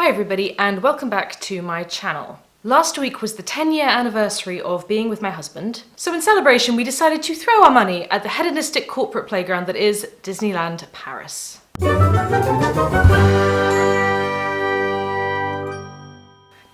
Hi everybody and welcome back to my channel. Last week was the 10-year anniversary of being with my husband, so in celebration we decided to throw our money at the hedonistic corporate playground that is Disneyland Paris.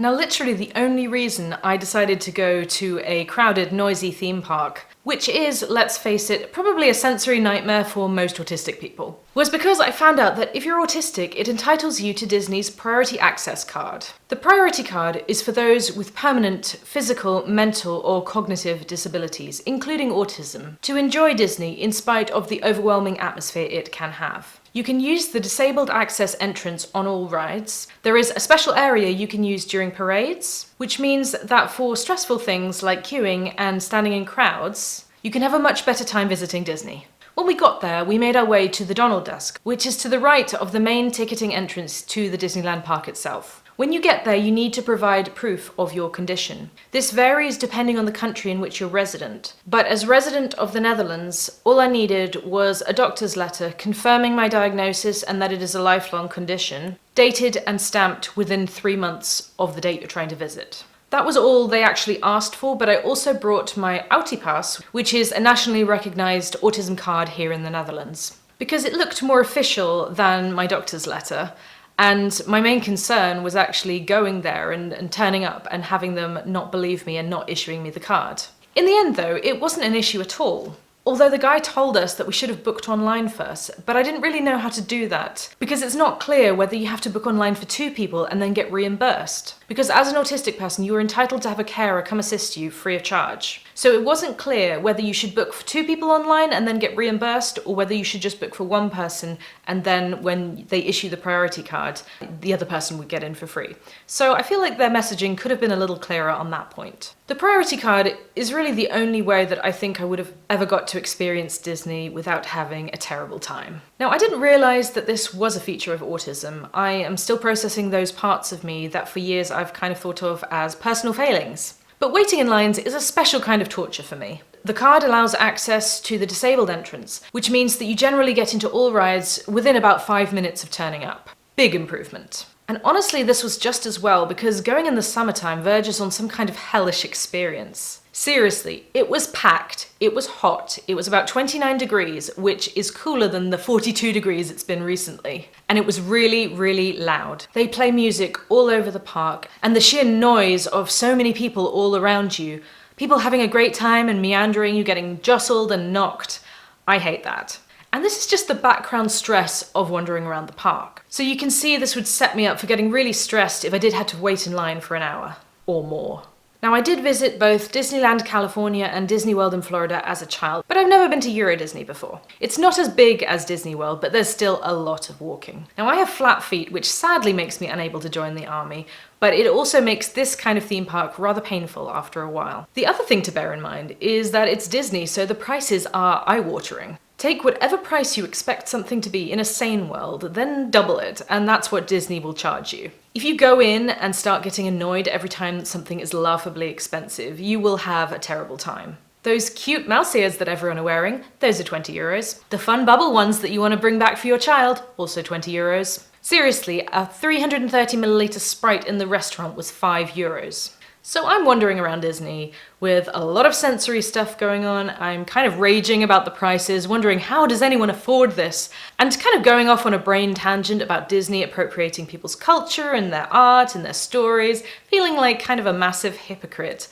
Now literally the only reason I decided to go to a crowded, noisy theme park, which is, let's face it, probably a sensory nightmare for most autistic people, was because I found out that if you're autistic, it entitles you to Disney's Priority Access Card. The Priority Card is for those with permanent physical, mental, or cognitive disabilities, including autism, to enjoy Disney in spite of the overwhelming atmosphere it can have. You can use the disabled access entrance on all rides. There is a special area you can use during parades, which means that for stressful things like queuing and standing in crowds, you can have a much better time visiting Disney. When we got there, we made our way to the Donald desk, which is to the right of the main ticketing entrance to the Disneyland park itself. When you get there, you need to provide proof of your condition. This varies depending on the country in which you're resident, but as resident of the Netherlands, all I needed was a doctor's letter confirming my diagnosis and that it is a lifelong condition, dated and stamped within 3 months of the date you're trying to visit. That was all they actually asked for, but I also brought my AUTIPAS, which is a nationally recognised autism card here in the Netherlands, because it looked more official than my doctor's letter. And my main concern was actually going there and turning up and having them not believe me and not issuing me the card. In the end though, it wasn't an issue at all. Although the guy told us that we should have booked online first, but I didn't really know how to do that, because it's not clear whether you have to book online for 2 people and then get reimbursed. Because as an autistic person, you are entitled to have a carer come assist you free of charge. So it wasn't clear whether you should book for 2 people online and then get reimbursed, or whether you should just book for 1 person and then when they issue the priority card, the other person would get in for free. So I feel like their messaging could have been a little clearer on that point. The priority card is really the only way that I think I would have ever got to experience Disney without having a terrible time. Now, I didn't realise that this was a feature of autism. I am still processing those parts of me that for years I've kind of thought of as personal failings. But waiting in lines is a special kind of torture for me. The card allows access to the disabled entrance, which means that you generally get into all rides within about 5 minutes of turning up. Big improvement. And honestly, this was just as well, because going in the summertime verges on some kind of hellish experience. Seriously, it was packed, it was hot, it was about 29 degrees, which is cooler than the 42 degrees it's been recently. And it was really, really loud. They play music all over the park, and the sheer noise of so many people all around you, people having a great time and meandering, you getting jostled and knocked. I hate that. And this is just the background stress of wandering around the park. So you can see this would set me up for getting really stressed if I did have to wait in line for an hour or more. Now, I did visit both Disneyland California and Disney World in Florida as a child, but I've never been to Euro Disney before. It's not as big as Disney World, but there's still a lot of walking. Now, I have flat feet, which sadly makes me unable to join the army, but it also makes this kind of theme park rather painful after a while. The other thing to bear in mind is that it's Disney, so the prices are eye-watering. Take whatever price you expect something to be in a sane world, then double it, and that's what Disney will charge you. If you go in and start getting annoyed every time that something is laughably expensive, you will have a terrible time. Those cute mouse ears that everyone are wearing, those are 20 euros. The fun bubble ones that you want to bring back for your child, also 20 euros. Seriously, a 330ml Sprite in the restaurant was 5 euros. So I'm wandering around Disney with a lot of sensory stuff going on. I'm kind of raging about the prices, wondering how does anyone afford this? And kind of going off on a brain tangent about Disney appropriating people's culture and their art and their stories, feeling like kind of a massive hypocrite.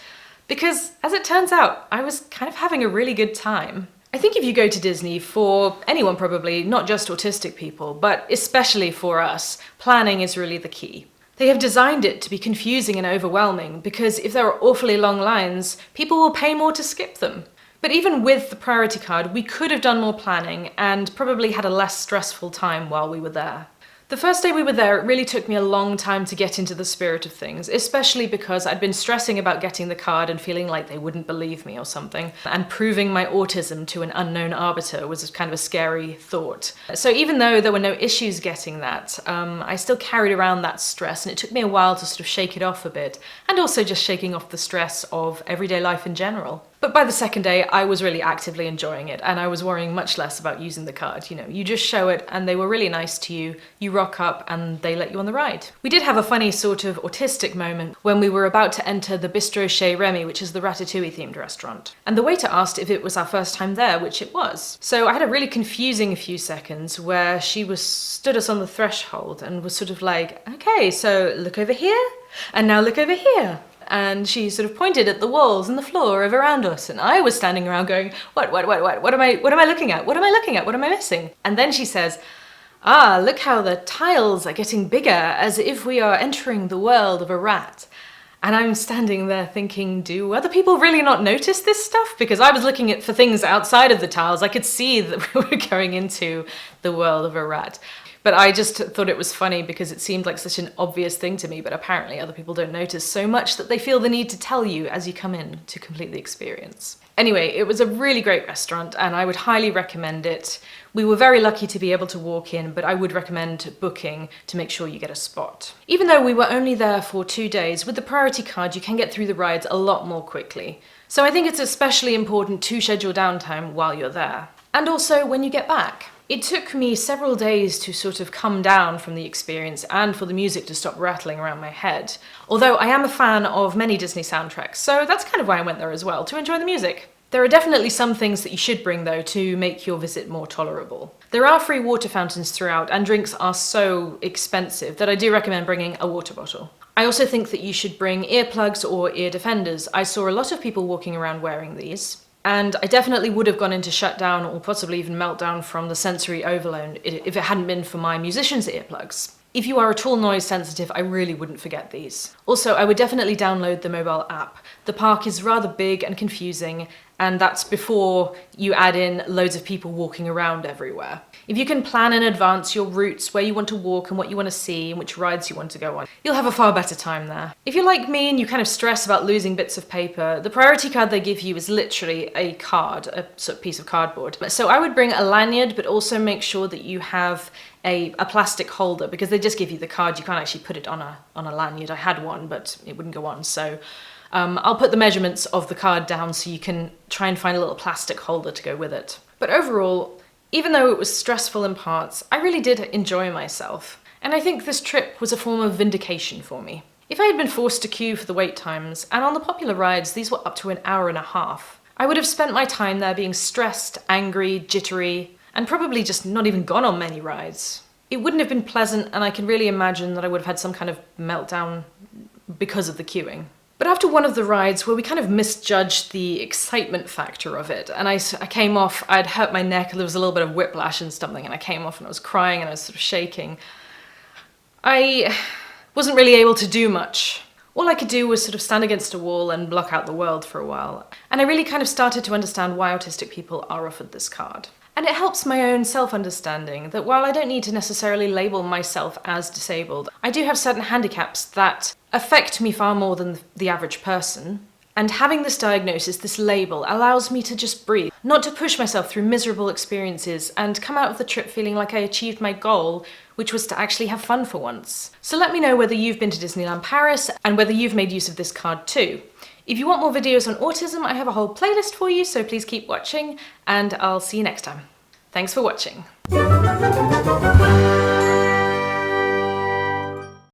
Because, as it turns out, I was kind of having a really good time. I think if you go to Disney, for anyone probably, not just autistic people, but especially for us, planning is really the key. They have designed it to be confusing and overwhelming because if there are awfully long lines, people will pay more to skip them. But even with the priority card, we could have done more planning and probably had a less stressful time while we were there. The first day we were there, it really took me a long time to get into the spirit of things, especially because I'd been stressing about getting the card and feeling like they wouldn't believe me or something, and proving my autism to an unknown arbiter was kind of a scary thought. So even though there were no issues getting that, I still carried around that stress, and it took me a while to sort of shake it off a bit, and also just shaking off the stress of everyday life in general. But by the second day, I was really actively enjoying it, and I was worrying much less about using the card. You know, you just show it and they were really nice to you, you rock up and they let you on the ride. We did have a funny sort of autistic moment when we were about to enter the Bistro Chez Remy, which is the Ratatouille themed restaurant. And the waiter asked if it was our first time there, which it was. So I had a really confusing few seconds where she stood us on the threshold and was sort of like, okay, so look over here and now look over here. And she sort of pointed at the walls and the floor around us, and I was standing around going, what am I looking at? What am I looking at? What am I missing? And then she says, look how the tiles are getting bigger, as if we are entering the world of a rat. And I'm standing there thinking, do other people really not notice this stuff? Because I was looking for things outside of the tiles. I could see that we were going into the world of a rat. But I just thought it was funny because it seemed like such an obvious thing to me, but apparently other people don't notice so much that they feel the need to tell you as you come in to complete the experience. Anyway, it was a really great restaurant and I would highly recommend it. We were very lucky to be able to walk in, but I would recommend booking to make sure you get a spot. Even though we were only there for 2 days, with the priority card you can get through the rides a lot more quickly. So I think it's especially important to schedule downtime while you're there. And also when you get back. It took me several days to sort of come down from the experience and for the music to stop rattling around my head. Although I am a fan of many Disney soundtracks, so that's kind of why I went there as well, to enjoy the music. There are definitely some things that you should bring though to make your visit more tolerable. There are free water fountains throughout and drinks are so expensive that I do recommend bringing a water bottle. I also think that you should bring earplugs or ear defenders. I saw a lot of people walking around wearing these. And I definitely would have gone into shutdown or possibly even meltdown from the sensory overload if it hadn't been for my musician's earplugs. If you are at all noise sensitive, I really wouldn't forget these. Also, I would definitely download the mobile app. The park is rather big and confusing, and that's before you add in loads of people walking around everywhere. If you can plan in advance your routes, where you want to walk and what you want to see and which rides you want to go on, you'll have a far better time there. If you're like me and you kind of stress about losing bits of paper, the priority card they give you is literally a card, a sort of piece of cardboard. So I would bring a lanyard, but also make sure that you have a plastic holder, because they just give you the card. You can't actually put it on a lanyard. I had one, but it wouldn't go on. So I'll put the measurements of the card down so you can try and find a little plastic holder to go with it. But overall, even though it was stressful in parts, I really did enjoy myself. And I think this trip was a form of vindication for me. If I had been forced to queue for the wait times, and on the popular rides these were up to an hour and a half, I would have spent my time there being stressed, angry, jittery, and probably just not even gone on many rides. It wouldn't have been pleasant, and I can really imagine that I would have had some kind of meltdown because of the queuing. But after one of the rides where we kind of misjudged the excitement factor of it, and I came off, I'd hurt my neck, there was a little bit of whiplash and something, and I came off and I was crying and I was sort of shaking. I wasn't really able to do much. All I could do was sort of stand against a wall and block out the world for a while. And I really kind of started to understand why autistic people are offered this card. And it helps my own self-understanding that while I don't need to necessarily label myself as disabled, I do have certain handicaps that affect me far more than the average person. And having this diagnosis, this label, allows me to just breathe, not to push myself through miserable experiences and come out of the trip feeling like I achieved my goal, which was to actually have fun for once. So let me know whether you've been to Disneyland Paris and whether you've made use of this card too. If you want more videos on autism, I have a whole playlist for you, so please keep watching, and I'll see you next time. Thanks for watching.